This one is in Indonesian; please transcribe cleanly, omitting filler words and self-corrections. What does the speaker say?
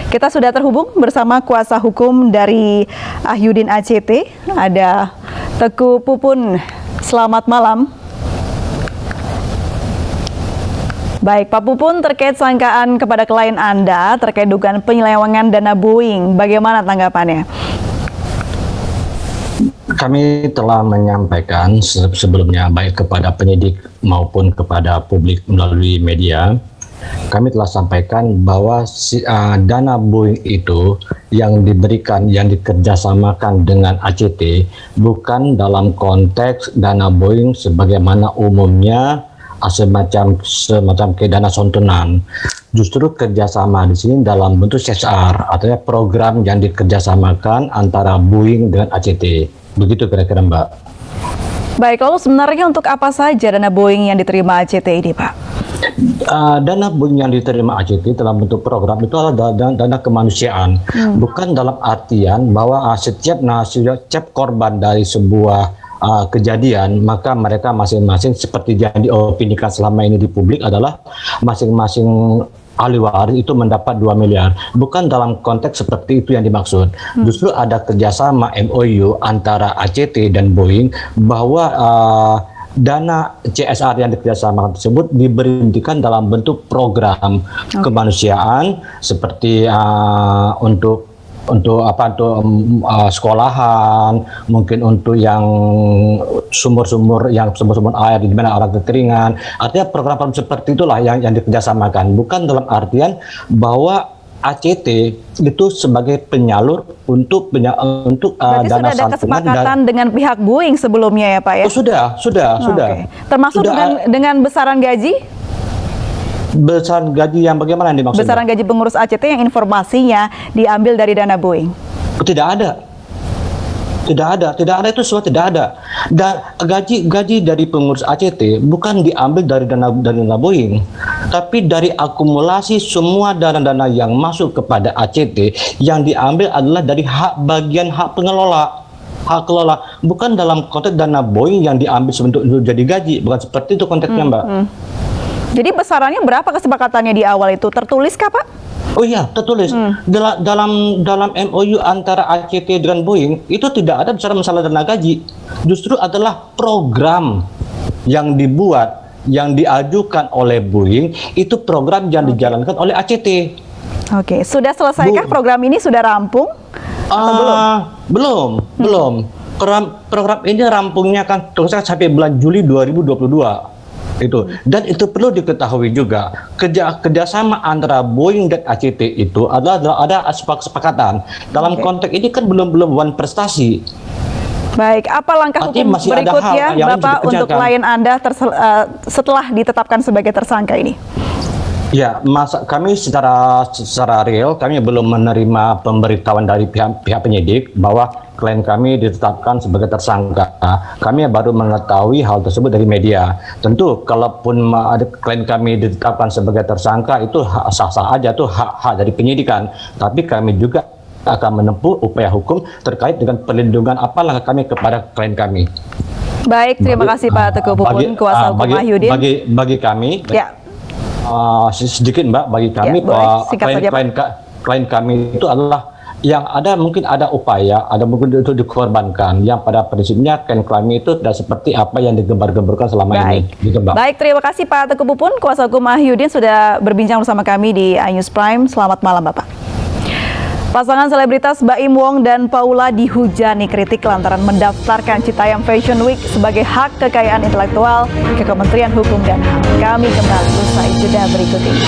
Kita sudah terhubung bersama kuasa hukum dari Ahyudin ACT, ada Teguh Pupun. Selamat malam. Baik, Pak Pupun, terkait sangkaan kepada klien Anda terkait dugaan penyelewengan dana Boeing, bagaimana tanggapannya? Kami telah menyampaikan sebelumnya baik kepada penyidik maupun kepada publik melalui media. Kami telah sampaikan bahwa dana Boeing itu yang diberikan, yang dikerjasamakan dengan ACT bukan dalam konteks dana Boeing sebagaimana umumnya semacam kayak dana santunan. Justru kerjasama di sini dalam bentuk CSR, artinya program yang dikerjasamakan antara Boeing dengan ACT. Begitu kira-kira, Mbak. Baik, lalu sebenarnya untuk apa saja dana Boeing yang diterima ACT ini, Pak? Dana Boeing yang diterima ACT dalam bentuk program itu adalah dana kemanusiaan, bukan dalam artian bahwa setiap korban dari sebuah kejadian, maka mereka masing-masing seperti yang diopinikan selama ini di publik adalah masing-masing ahli waris itu mendapat 2 miliar. Bukan dalam konteks seperti itu yang dimaksud. Justru ada kerjasama MOU antara ACT dan Boeing bahwa dana CSR yang dikerjasamakan tersebut diberhentikan dalam bentuk program kemanusiaan seperti untuk sekolahan, mungkin untuk yang sumur-sumur air di mana orang kekeringan. Artinya program-program seperti itulah yang dikerjasamakan, bukan dalam artian bahwa ACT itu sebagai penyalur untuk dana santunan. Sudah ada kesepakatan dengan pihak Boeing sebelumnya ya, Pak ya? Oh, sudah. Okay. Termasuk dengan besaran gaji? Besaran gaji yang bagaimana yang dimaksud? Besaran gaji pengurus ACT yang informasinya diambil dari dana Boeing. Tidak ada itu semua tidak ada. Dan gaji dari pengurus ACT bukan diambil dari dana Boeing, tapi dari akumulasi semua dana-dana yang masuk kepada ACT yang diambil adalah dari bagian hak kelola, bukan dalam konteks dana Boeing yang diambil sebentuk jadi gaji, bukan seperti itu konteksnya, Mbak. Jadi besarannya berapa kesepakatannya di awal itu? Tertulis kah, Pak? Oh iya, tertulis. Dalam MOU antara ACT dengan Boeing itu tidak ada bicara masalah dana gaji. Justru adalah program yang dibuat, yang diajukan oleh Boeing, itu program yang dijalankan oleh ACT. Oke, sudah selesaikah program ini, sudah rampung? Belum. Program ini rampungnya kan sampai bulan Juli 2022. Dan itu perlu diketahui juga, kerjasama antara Boeing dan ACT itu adalah ada kesepakatan. Dalam konteks ini kan belum prestasi. Baik, apa langkah hukum berikutnya Bapak untuk klien Anda setelah ditetapkan sebagai tersangka ini? Ya, kami secara real kami belum menerima pemberitahuan dari pihak penyidik bahwa klien kami ditetapkan sebagai tersangka. Kami baru mengetahui hal tersebut dari media. Tentu kalaupun klien kami ditetapkan sebagai tersangka itu sah-sah aja, tuh hak dari penyidikan. Tapi kami juga akan menempuh upaya hukum terkait dengan perlindungan apalah kami kepada klien kami. Baik, terima kasih Pak Teguh Pupun, kuasa hukum Ahyudin. Bagi kami. Ya. Sedikit, Mbak, bagi kami klien kami itu adalah yang mungkin ada upaya, ada mungkin itu dikorbankan, yang pada prinsipnya klien kami itu tidak seperti apa yang digembar-gemburkan selama ini. Gitu, Mbak. Baik, terima kasih Pak Teguh Pupun, kuasa hukum Ahyudin sudah berbincang bersama kami di iNews Prime. Selamat malam, Bapak. Pasangan selebritas Baim Wong dan Paula dihujani kritik lantaran mendaftarkan Citayam Fashion Week sebagai hak kekayaan intelektual ke Kementerian Hukum dan HAM. Kami kembali usai jeda berikut ini.